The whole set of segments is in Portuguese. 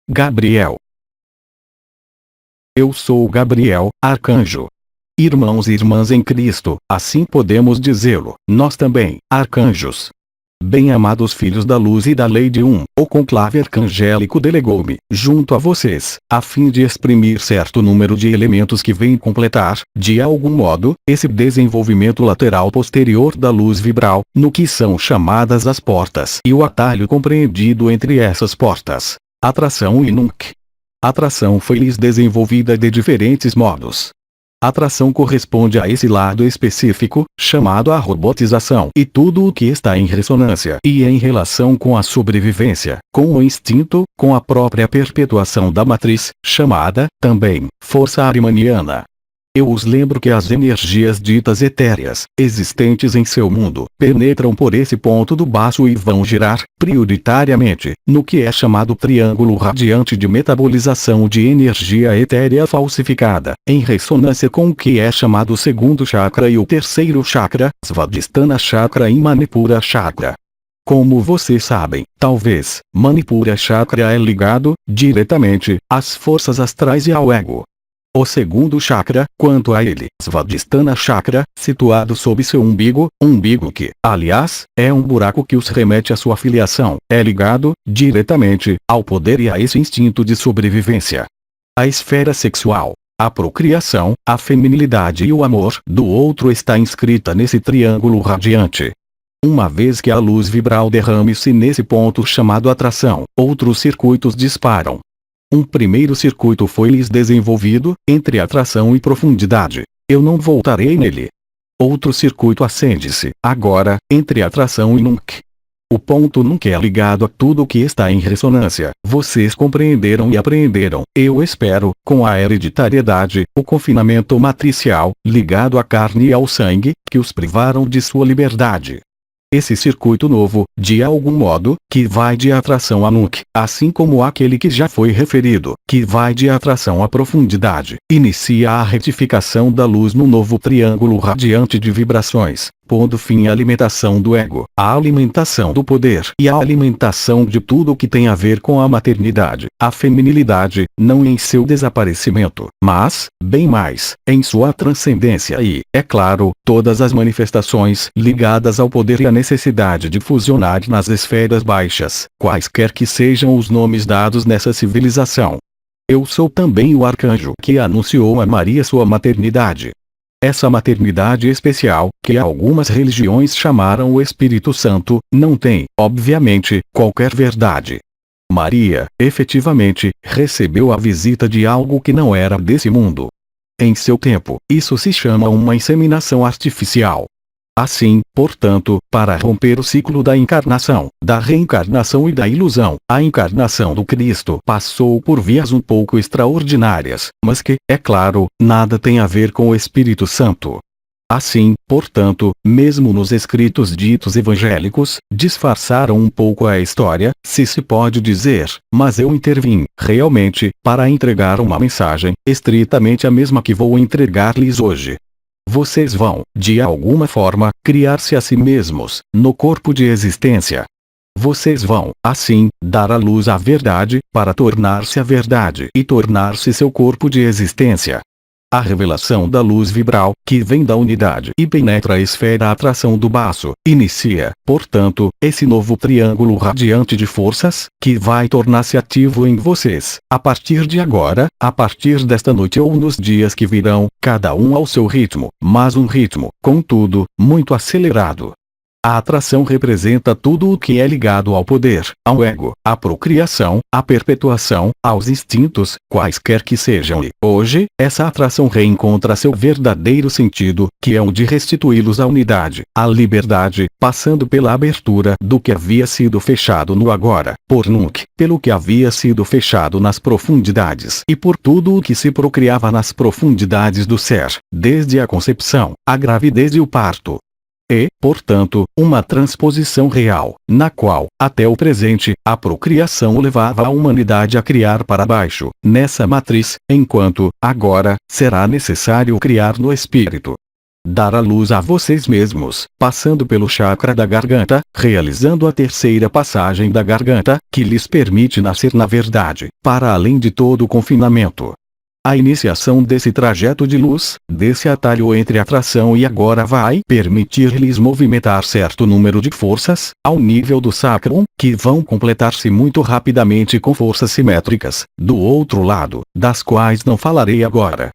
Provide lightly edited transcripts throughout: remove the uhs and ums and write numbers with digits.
Gabriel. Eu sou Gabriel, arcanjo. Irmãos e irmãs em Cristo, assim podemos dizê-lo, nós também, arcanjos. Bem-amados filhos da luz e da lei de o conclave arcangélico delegou-me, junto a vocês, a fim de exprimir certo número de elementos que vêm completar, de algum modo, esse desenvolvimento lateral posterior da luz vibral, no que são chamadas as portas e o atalho compreendido entre essas portas. Atração e nunc. Atração foi-lhes desenvolvida de diferentes modos. Atração corresponde a esse lado específico, chamado a robotização, e tudo o que está em ressonância e em relação com a sobrevivência, com o instinto, com a própria perpetuação da matriz, chamada, também, força arimaniana. Eu os lembro que as energias ditas etéreas, existentes em seu mundo, penetram por esse ponto do baço e vão girar, prioritariamente, no que é chamado triângulo radiante de metabolização de energia etérea falsificada, em ressonância com o que é chamado o segundo chakra e o terceiro chakra, Svadhisthana Chakra e Manipura Chakra. Como vocês sabem, talvez, Manipura Chakra é ligado, diretamente, às forças astrais e ao ego. O segundo chakra, quanto a ele, Svadhisthana Chakra, situado sob seu umbigo que, aliás, é um buraco que os remete à sua filiação, é ligado, diretamente, ao poder e a esse instinto de sobrevivência. A esfera sexual, a procriação, a feminilidade e o amor do outro está inscrita nesse triângulo radiante. Uma vez que a luz vibral derrame-se nesse ponto chamado atração, outros circuitos disparam. Um primeiro circuito foi-lhes desenvolvido, entre atração e profundidade. Eu não voltarei nele. Outro circuito acende-se, agora, entre atração e nunc. O ponto nunc é ligado a tudo o que está em ressonância. Vocês compreenderam e apreenderam, eu espero, com a hereditariedade, o confinamento matricial, ligado à carne e ao sangue, que os privaram de sua liberdade. Esse circuito novo, de algum modo, que vai de atração a nunc, assim como aquele que já foi referido, que vai de atração à profundidade, inicia a retificação da luz no novo triângulo radiante de vibrações, pondo fim à alimentação do ego, à alimentação do poder e à alimentação de tudo o que tem a ver com a maternidade, a feminilidade, não em seu desaparecimento, mas, bem mais, em sua transcendência e, é claro, todas as manifestações ligadas ao poder e à necessidade de fusionar nas esferas baixas, quaisquer que sejam os nomes dados nessa civilização. Eu sou também o arcanjo que anunciou a Maria sua maternidade. Essa maternidade especial, que algumas religiões chamaram o Espírito Santo, não tem, obviamente, qualquer verdade. Maria, efetivamente, recebeu a visita de algo que não era desse mundo. Em seu tempo, isso se chama uma inseminação artificial. Assim, portanto, para romper o ciclo da encarnação, da reencarnação e da ilusão, a encarnação do Cristo passou por vias um pouco extraordinárias, mas que, é claro, nada tem a ver com o Espírito Santo. Assim, portanto, mesmo nos escritos ditos evangélicos, disfarçaram um pouco a história, se pode dizer, mas eu intervim, realmente, para entregar uma mensagem, estritamente a mesma que vou entregar-lhes hoje. Vocês vão, de alguma forma, criar-se a si mesmos, no corpo de existência. Vocês vão, assim, dar à luz a verdade, para tornar-se a verdade e tornar-se seu corpo de existência. A revelação da luz vibral, que vem da unidade e penetra a esfera atração do baço, inicia, portanto, esse novo triângulo radiante de forças, que vai tornar-se ativo em vocês, a partir de agora, a partir desta noite ou nos dias que virão, cada um ao seu ritmo, mas um ritmo, contudo, muito acelerado. A atração representa tudo o que é ligado ao poder, ao ego, à procriação, à perpetuação, aos instintos, quaisquer que sejam e, hoje, essa atração reencontra seu verdadeiro sentido, que é o de restituí-los à unidade, à liberdade, passando pela abertura do que havia sido fechado no agora, por nunc, pelo que havia sido fechado nas profundidades e por tudo o que se procriava nas profundidades do ser, desde a concepção, a gravidez e o parto. E, portanto, uma transposição real, na qual, até o presente, a procriação levava a humanidade a criar para baixo, nessa matriz, enquanto, agora, será necessário criar no espírito. dar a luz a vocês mesmos, passando pelo chakra da garganta, realizando a terceira passagem da garganta, que lhes permite nascer na verdade, para além de todo o confinamento. A iniciação desse trajeto de luz, desse atalho entre atração e agora vai permitir-lhes movimentar certo número de forças, ao nível do sacrum, que vão completar-se muito rapidamente com forças simétricas, do outro lado, das quais não falarei agora.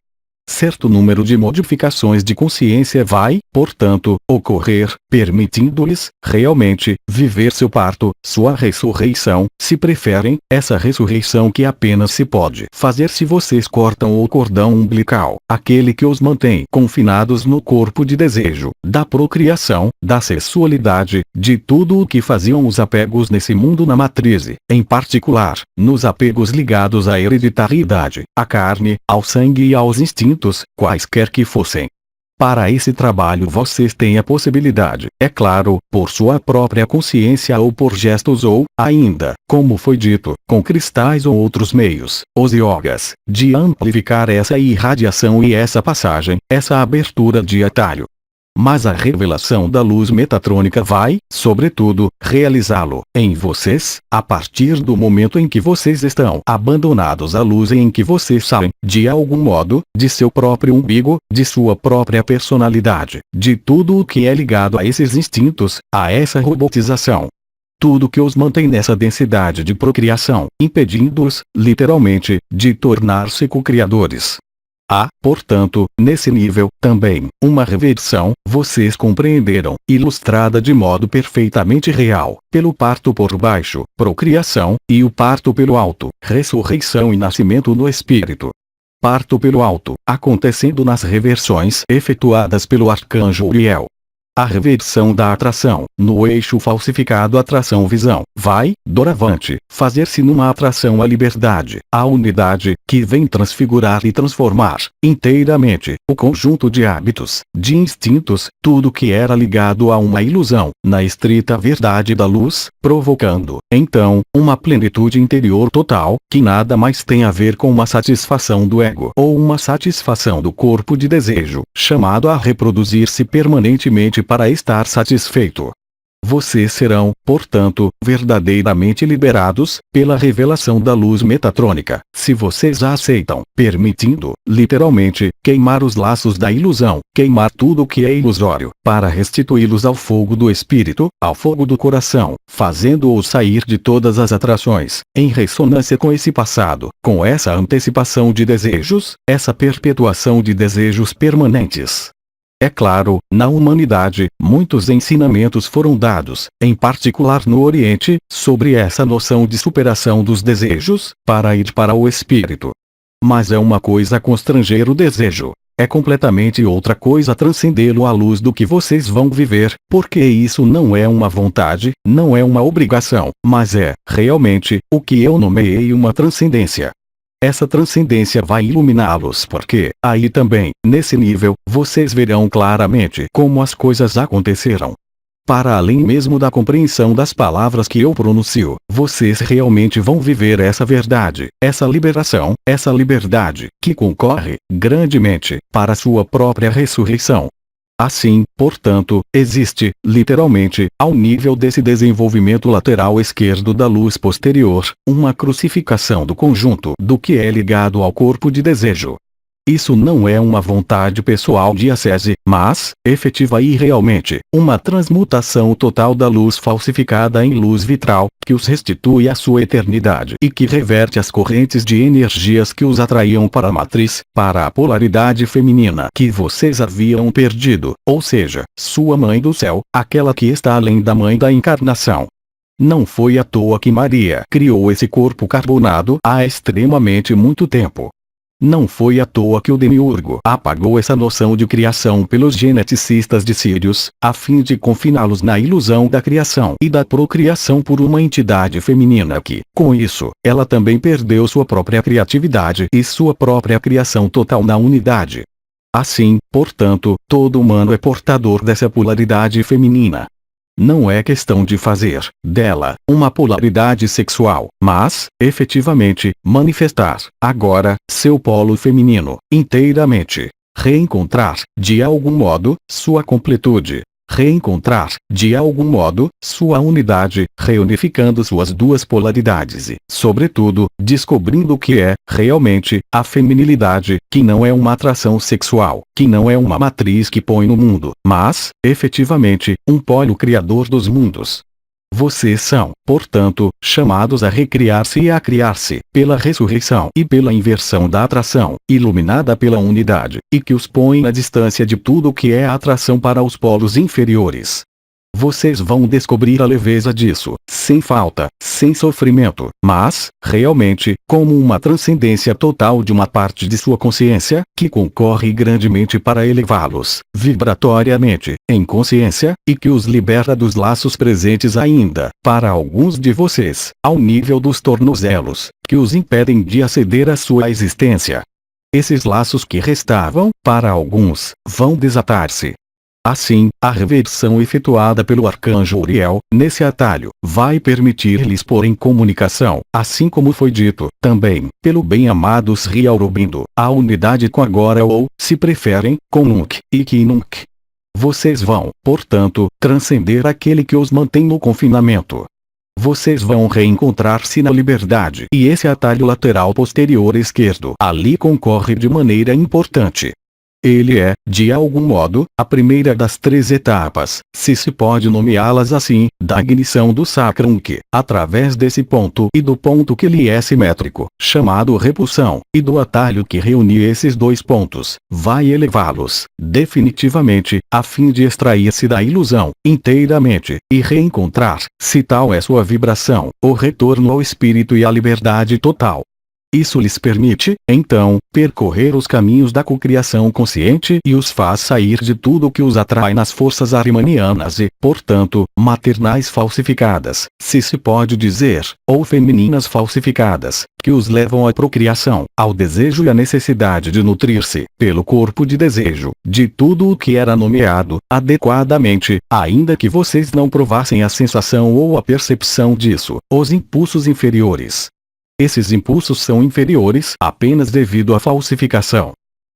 Certo número de modificações de consciência vai, portanto, ocorrer, permitindo-lhes, realmente, viver seu parto, sua ressurreição, se preferem, essa ressurreição que apenas se pode fazer se vocês cortam o cordão umbilical, aquele que os mantém confinados no corpo de desejo, da procriação, da sexualidade, de tudo o que faziam os apegos nesse mundo na matriz, em particular, nos apegos ligados à hereditariedade, à carne, ao sangue e aos instintos, quaisquer que fossem. Para esse trabalho vocês têm a possibilidade, é claro, por sua própria consciência ou por gestos ou, ainda, como foi dito, com cristais ou outros meios, os yogas, de amplificar essa irradiação e essa passagem, essa abertura de atalho. Mas a revelação da luz metatrônica vai, sobretudo, realizá-lo, em vocês, a partir do momento em que vocês estão abandonados à luz e em que vocês saem, de algum modo, de seu próprio umbigo, de sua própria personalidade, de tudo o que é ligado a esses instintos, a essa robotização. Tudo que os mantém nessa densidade de procriação, impedindo-os, literalmente, de tornar-se co-criadores. Há, portanto, nesse nível, também, uma reversão, vocês compreenderam, ilustrada de modo perfeitamente real, pelo parto por baixo, procriação, e o parto pelo alto, ressurreição e nascimento no espírito. Parto pelo alto, acontecendo nas reversões efetuadas pelo arcanjo Uriel. A reversão da atração, no eixo falsificado atração-visão, vai, doravante, fazer-se numa atração à liberdade, à unidade, que vem transfigurar e transformar, inteiramente, o conjunto de hábitos, de instintos, tudo que era ligado a uma ilusão, na estrita verdade da luz, provocando, então, uma plenitude interior total, que nada mais tem a ver com uma satisfação do ego ou uma satisfação do corpo de desejo, chamado a reproduzir-se permanentemente para estar satisfeito. Vocês serão, portanto, verdadeiramente liberados, pela revelação da luz metatrônica, se vocês a aceitam, permitindo, literalmente, queimar os laços da ilusão, queimar tudo o que é ilusório, para restituí-los ao fogo do espírito, ao fogo do coração, fazendo-os sair de todas as atrações, em ressonância com esse passado, com essa antecipação de desejos, essa perpetuação de desejos permanentes. É claro, na humanidade, muitos ensinamentos foram dados, em particular no Oriente, sobre essa noção de superação dos desejos, para ir para o espírito. Mas é uma coisa constranger o desejo. É completamente outra coisa transcendê-lo à luz do que vocês vão viver, porque isso não é uma vontade, não é uma obrigação, mas é, realmente, o que eu nomeei uma transcendência. Essa transcendência vai iluminá-los porque, aí também, nesse nível, vocês verão claramente como as coisas aconteceram. Para além mesmo da compreensão das palavras que eu pronuncio, vocês realmente vão viver essa verdade, essa liberação, essa liberdade, que concorre, grandemente, para a sua própria ressurreição. Assim, portanto, existe, literalmente, ao nível desse desenvolvimento lateral esquerdo da luz posterior, uma crucificação do conjunto do que é ligado ao corpo de desejo. Isso não é uma vontade pessoal de ascese, mas, efetiva e realmente, uma transmutação total da luz falsificada em luz vitral, que os restitui à sua eternidade e que reverte as correntes de energias que os atraíam para a matriz, para a polaridade feminina que vocês haviam perdido, ou seja, sua mãe do céu, aquela que está além da mãe da encarnação. Não foi à toa que Maria criou esse corpo carbonado há extremamente muito tempo. Não foi à toa que o demiurgo apagou essa noção de criação pelos geneticistas de Sírios, a fim de confiná-los na ilusão da criação e da procriação por uma entidade feminina que, com isso, ela também perdeu sua própria criatividade e sua própria criação total na unidade. Assim, portanto, todo humano é portador dessa polaridade feminina. Não é questão de fazer dela uma polaridade sexual, mas, efetivamente, manifestar, agora, seu polo feminino, inteiramente. Reencontrar, de algum modo, sua completude. Reencontrar, de algum modo, sua unidade, reunificando suas duas polaridades e, sobretudo, descobrindo o que é, realmente, a feminilidade, que não é uma atração sexual, que não é uma matriz que põe no mundo, mas, efetivamente, um polo criador dos mundos. Vocês são, portanto, chamados a recriar-se e a criar-se, pela ressurreição e pela inversão da atração, iluminada pela unidade, e que os põe na distância de tudo o que é a atração para os polos inferiores. Vocês vão descobrir a leveza disso, sem falta, sem sofrimento, mas, realmente, como uma transcendência total de uma parte de sua consciência, que concorre grandemente para elevá-los, vibratoriamente, em consciência, e que os liberta dos laços presentes ainda, para alguns de vocês, ao nível dos tornozelos, que os impedem de aceder à sua existência. Esses laços que restavam, para alguns, vão desatar-se. Assim, a reversão efetuada pelo arcanjo Uriel, nesse atalho, vai permitir-lhes pôr em comunicação, assim como foi dito, também, pelo bem-amado Sri Aurobindo, a unidade com agora ou, se preferem, com Nunc, e Kinunc. Vocês vão, portanto, transcender aquele que os mantém no confinamento. Vocês vão reencontrar-se na liberdade. E esse atalho lateral posterior esquerdo ali concorre de maneira importante. Ele é, de algum modo, a primeira das 3 etapas, se pode nomeá-las assim, da ignição do sacrum que, através desse ponto e do ponto que lhe é simétrico, chamado repulsão, e do atalho que reúne esses 2 pontos, vai elevá-los, definitivamente, a fim de extrair-se da ilusão, inteiramente, e reencontrar, se tal é sua vibração, o retorno ao espírito e à liberdade total. Isso lhes permite, então, percorrer os caminhos da cocriação consciente e os faz sair de tudo o que os atrai nas forças arrimanianas e, portanto, maternais falsificadas, se pode dizer, ou femininas falsificadas, que os levam à procriação, ao desejo e à necessidade de nutrir-se, pelo corpo de desejo, de tudo o que era nomeado, adequadamente, ainda que vocês não provassem a sensação ou a percepção disso, os impulsos inferiores. Esses impulsos são inferiores apenas devido à falsificação.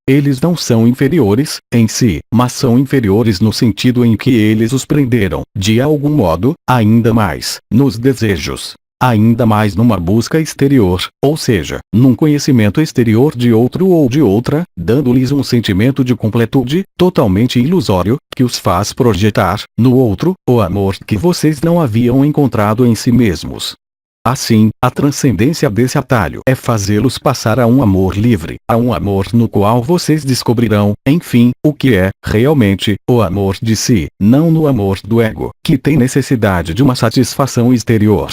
Eles não são inferiores, em si, mas são inferiores no sentido em que eles os prenderam, de algum modo, ainda mais, nos desejos. Ainda mais numa busca exterior, ou seja, num conhecimento exterior de outro ou de outra, dando-lhes um sentimento de completude, totalmente ilusório, que os faz projetar, no outro, o amor que vocês não haviam encontrado em si mesmos. Assim, a transcendência desse atalho é fazê-los passar a um amor livre, a um amor no qual vocês descobrirão, enfim, o que é, realmente, o amor de si, não no amor do ego, que tem necessidade de uma satisfação exterior.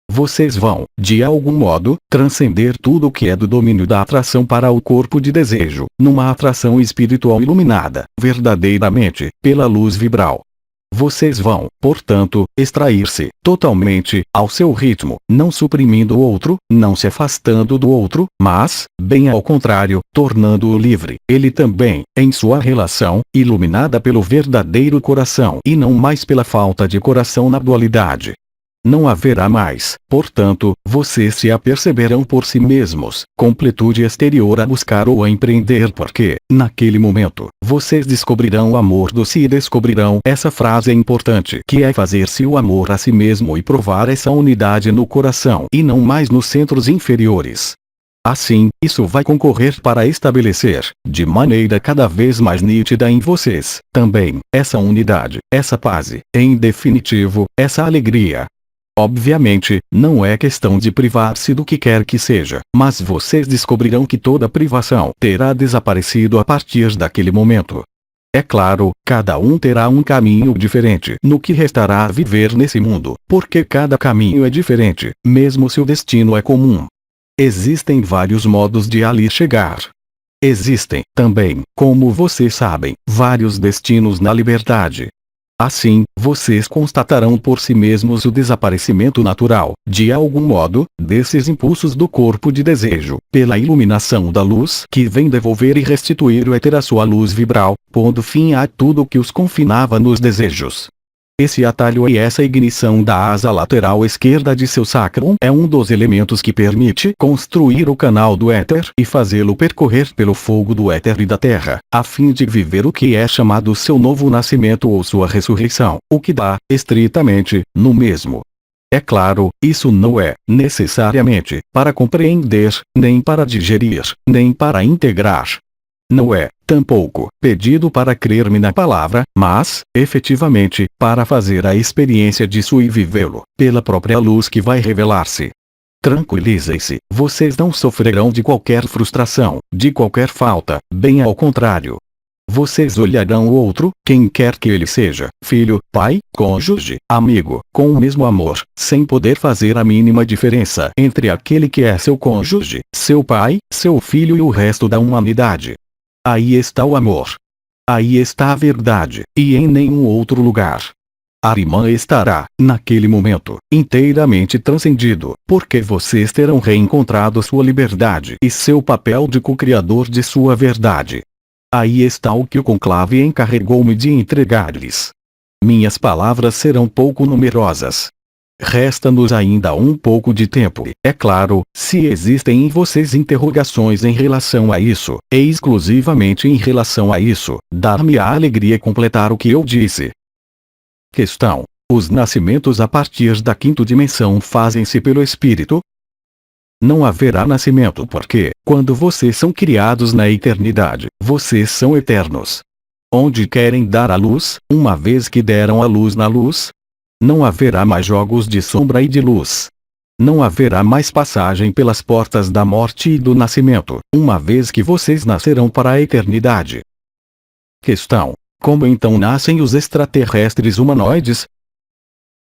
Vocês vão, de algum modo, transcender tudo o que é do domínio da atração para o corpo de desejo, numa atração espiritual iluminada, verdadeiramente, pela luz vibral. Vocês vão, portanto, extrair-se, totalmente, ao seu ritmo, não suprimindo o outro, não se afastando do outro, mas, bem ao contrário, tornando-o livre, ele também, em sua relação, iluminada pelo verdadeiro coração e não mais pela falta de coração na dualidade. Não haverá mais, portanto, vocês se aperceberão por si mesmos, completude exterior a buscar ou a empreender porque, naquele momento, vocês descobrirão o amor do si e descobrirão essa frase importante que é fazer-se o amor a si mesmo e provar essa unidade no coração e não mais nos centros inferiores. Assim, isso vai concorrer para estabelecer, de maneira cada vez mais nítida em vocês, também, essa unidade, essa paz, em definitivo, essa alegria. Obviamente, não é questão de privar-se do que quer que seja, mas vocês descobrirão que toda privação terá desaparecido a partir daquele momento. É claro, cada um terá um caminho diferente no que restará a viver nesse mundo, porque cada caminho é diferente, mesmo se o destino é comum. Existem vários modos de ali chegar. Existem, também, como vocês sabem, vários destinos na liberdade. Assim, vocês constatarão por si mesmos o desaparecimento natural, de algum modo, desses impulsos do corpo de desejo, pela iluminação da luz que vem devolver e restituir o éter à sua luz vibral, pondo fim a tudo que os confinava nos desejos. Esse atalho e essa ignição da asa lateral esquerda de seu sacrum é um dos elementos que permite construir o canal do éter e fazê-lo percorrer pelo fogo do éter e da terra, a fim de viver o que é chamado seu novo nascimento ou sua ressurreição, o que dá, estritamente, no mesmo. É claro, isso não é, necessariamente, para compreender, nem para digerir, nem para integrar. Não é, tampouco, pedido para crer-me na palavra, mas, efetivamente, para fazer a experiência disso e vivê-lo, pela própria luz que vai revelar-se. Tranquilizem-se, vocês não sofrerão de qualquer frustração, de qualquer falta, bem ao contrário. Vocês olharão o outro, quem quer que ele seja, filho, pai, cônjuge, amigo, com o mesmo amor, sem poder fazer a mínima diferença entre aquele que é seu cônjuge, seu pai, seu filho e o resto da humanidade. Aí está o amor. Aí está a verdade, e em nenhum outro lugar. A irmã estará, naquele momento, inteiramente transcendido, porque vocês terão reencontrado sua liberdade e seu papel de co-criador de sua verdade. Aí está o que o conclave encarregou-me de entregar-lhes. Minhas palavras serão pouco numerosas. Resta-nos ainda um pouco de tempo e, é claro, se existem em vocês interrogações em relação a isso, e exclusivamente em relação a isso, dar-me a alegria completar o que eu disse. Questão: os nascimentos a partir da quinta dimensão fazem-se pelo Espírito? Não haverá nascimento porque, quando vocês são criados na eternidade, vocês são eternos. Onde querem dar a luz, uma vez que deram a luz na luz? Não haverá mais jogos de sombra e de luz. Não haverá mais passagem pelas portas da morte e do nascimento, uma vez que vocês nascerão para a eternidade. Questão: como então nascem os extraterrestres humanoides?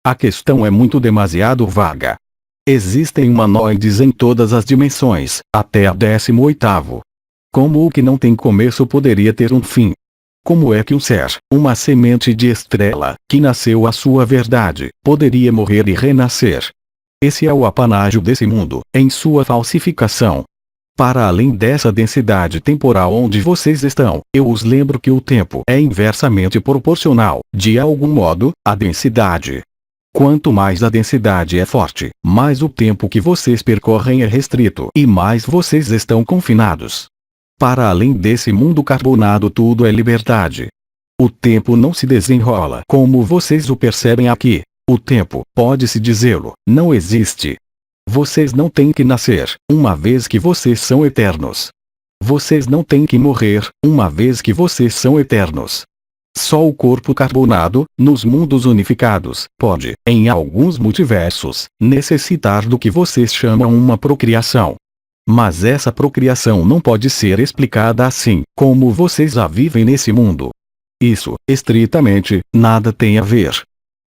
A questão é muito demasiado vaga. Existem humanoides em todas as dimensões, até a 18º. Como o que não tem começo poderia ter um fim? Como é que um ser, uma semente de estrela, que nasceu à sua verdade, poderia morrer e renascer? Esse é o apanágio desse mundo, em sua falsificação. Para além dessa densidade temporal onde vocês estão, eu os lembro que o tempo é inversamente proporcional, de algum modo, à densidade. Quanto mais a densidade é forte, mais o tempo que vocês percorrem é restrito e mais vocês estão confinados. Para além desse mundo carbonado tudo é liberdade. O tempo não se desenrola como vocês o percebem aqui. O tempo, pode-se dizê-lo, não existe. Vocês não têm que nascer, uma vez que vocês são eternos. Vocês não têm que morrer, uma vez que vocês são eternos. Só o corpo carbonado, nos mundos unificados, pode, em alguns multiversos, necessitar do que vocês chamam uma procriação. Mas essa procriação não pode ser explicada assim, como vocês a vivem nesse mundo. Isso, estritamente, nada tem a ver.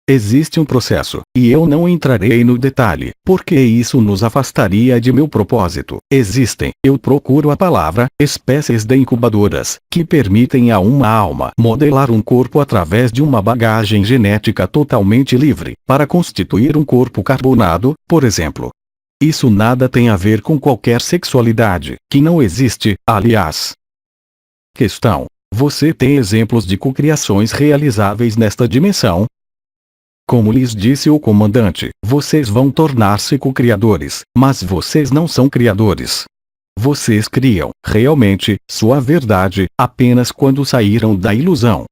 Existe um processo, e eu não entrarei no detalhe, porque isso nos afastaria de meu propósito. Existem, eu procuro a palavra, espécies de incubadoras, que permitem a uma alma modelar um corpo através de uma bagagem genética totalmente livre, para constituir um corpo carbonado, por exemplo. Isso nada tem a ver com qualquer sexualidade, que não existe, aliás. Questão: você tem exemplos de cocriações realizáveis nesta dimensão? Como lhes disse o comandante, vocês vão tornar-se co-criadores, mas vocês não são criadores. Vocês criam, realmente, sua verdade, apenas quando saíram da ilusão.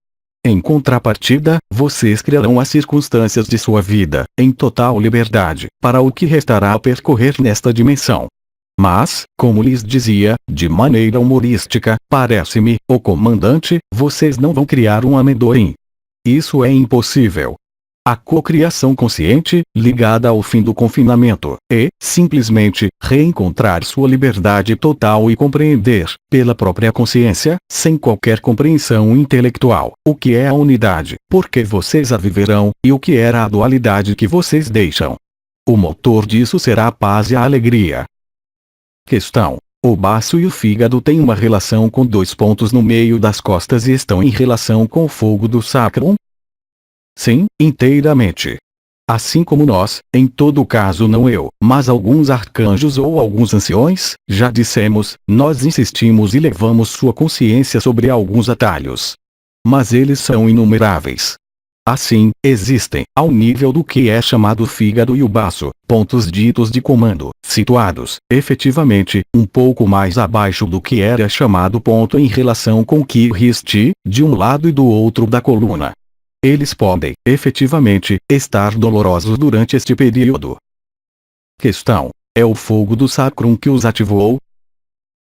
Em contrapartida, vocês criarão as circunstâncias de sua vida, em total liberdade, para o que restará a percorrer nesta dimensão. Mas, como lhes dizia, de maneira humorística, parece-me, o comandante, vocês não vão criar um amendoim. Isso é impossível. A cocriação consciente, ligada ao fim do confinamento, é, simplesmente, reencontrar sua liberdade total e compreender, pela própria consciência, sem qualquer compreensão intelectual, o que é a unidade, porque vocês a viverão, e o que era a dualidade que vocês deixam. O motor disso será a paz e a alegria. Questão: o baço e o fígado têm uma relação com dois pontos no meio das costas e estão em relação com o fogo do sacrum? Sim, inteiramente. Assim como nós, em todo caso não eu, mas alguns arcanjos ou alguns anciões, já dissemos, nós insistimos e levamos sua consciência sobre alguns atalhos. Mas eles são inumeráveis. Assim, existem, ao nível do que é chamado fígado e o baço, pontos ditos de comando, situados, efetivamente, um pouco mais abaixo do que era chamado ponto em relação com que riste, de um lado e do outro da coluna. Eles podem, efetivamente, estar dolorosos durante este período. Questão: é o fogo do sacrum que os ativou?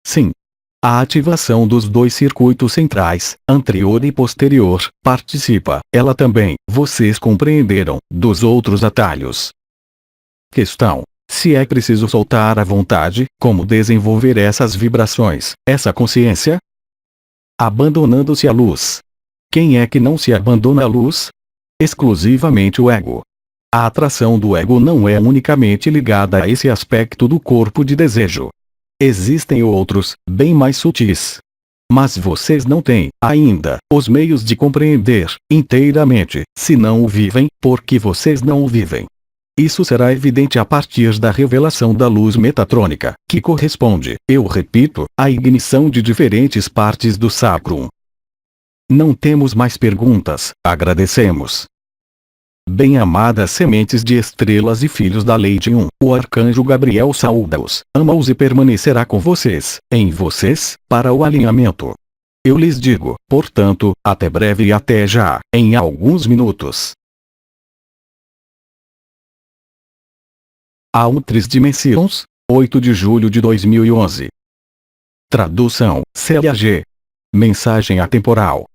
Sim. A ativação dos dois circuitos centrais, anterior e posterior, participa, ela também, vocês compreenderam, dos outros atalhos. Questão: se é preciso soltar a vontade, como desenvolver essas vibrações, essa consciência? Abandonando-se à luz. Quem é que não se abandona à luz? Exclusivamente o ego. A atração do ego não é unicamente ligada a esse aspecto do corpo de desejo. Existem outros, bem mais sutis. Mas vocês não têm, ainda, os meios de compreender, inteiramente, se não o vivem, porque vocês não o vivem. Isso será evidente a partir da revelação da luz metatrônica, que corresponde, eu repito, à ignição de diferentes partes do sacrum. Não temos mais perguntas, agradecemos. Bem-amadas sementes de estrelas e filhos da lei de o arcanjo Gabriel saúda-os, ama-os e permanecerá com vocês, em vocês, para o alinhamento. Eu lhes digo, portanto, até breve e até já, em alguns minutos. Autris Dimensões, 8 de julho de 2011. Tradução: Célia G. Mensagem atemporal.